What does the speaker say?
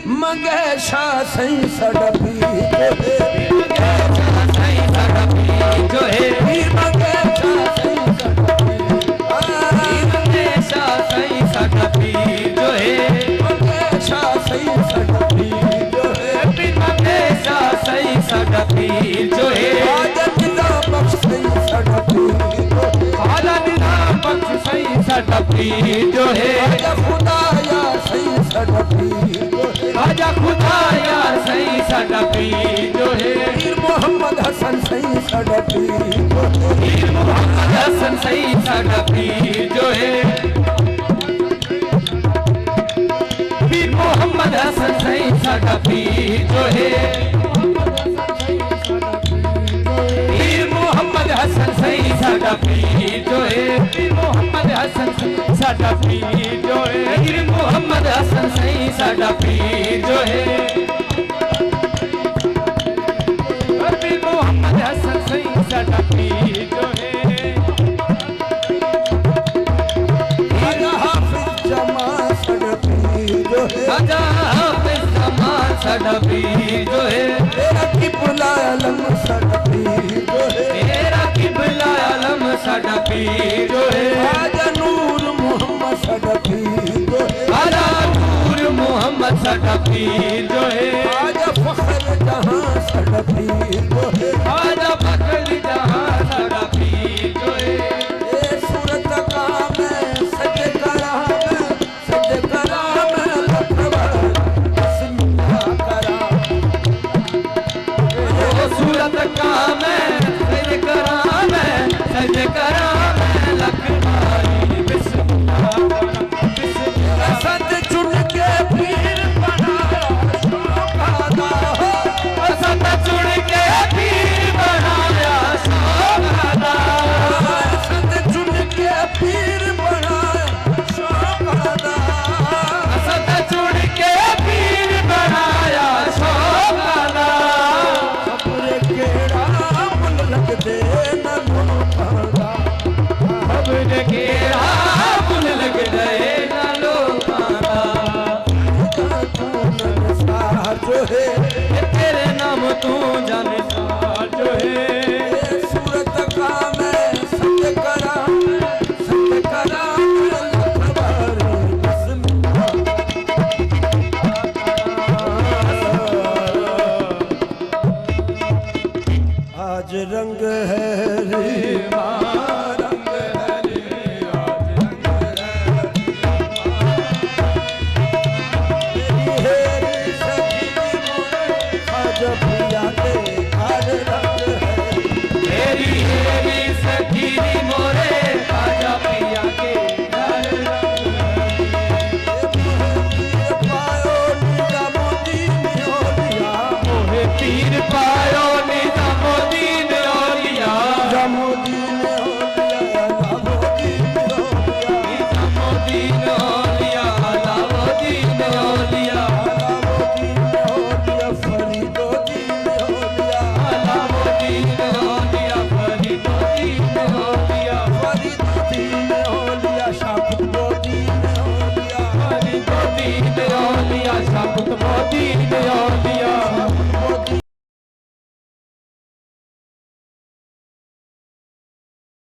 मंगे शाह सही साडा पीर जो है पीर मंगे शाह सही साडा पीर मंगे शाह सही साडा पीर जो है मंगे शाह सही साडा पीर जो है पीर मंगे शाह सही साडा पीर जो है आजा निजाम बख्श सही साडा पीर आजा निजाम बख्श सही साडा पीर जो है आजा खुदाया सही साडा पीर आजा खुदा यार सही साडा पीर जो है पीर मोहम्मद हसन सही साडा पीर पीर मोहम्मद हसन सही साडा पीर जो है पीर मोहम्मद हसन सही साडा पीर जो है पीर मोहम्मद हसन सही साडा पीर जो है पीर मोहम्मद हसन साडा पीर जो है पीर मोहम्मद हसन सही साडा पीर जो है पीर मोहम्मद हसन सही साडा पीर जो है आजा हाफिज जमा साडा पीर जो है आजा हाफिज जमा साडा पीर जो है तेरा किबला आलम साडा पीर जो है तेरा किबला आलम साडा पीर जो है आजा नूर मोहम्मद साडा पीर जो है आजा नूर मोहम्मद साडा पीर जो है आजा फखर जहां साडा पीर जो है आजा फखर जहां साडा पीर जो है ए सूरत का मैं सजे करा मैं लखवा बिस्मिल्लाह करा ओ सूरत का मैं सजे करा मैं लखवा बिस्मिल्लाह करा सद चुन के पीर बनाया शौकादा सद चुन के पीर बनाया शौकादा सद चुन के पीर बनाया शौकादा सद चुन के पीर बनाया शौकादा खबरे केड़ा मुल लग दे न लोकादा खबरे केड़ा मुल लग दे जो है तेरे नाम तू जाने जो है सूरत का मैं सत करा आज रंग है रे रंग है रे आज पिया के हर रंग है तेरी हेरी सखी मोरे आजा पिया के हर रंग है पीर पायो निजामुद्दीन औलिया निजामुद्दीन औलिया निजामुद्दीन औलिया शाकुत मोदी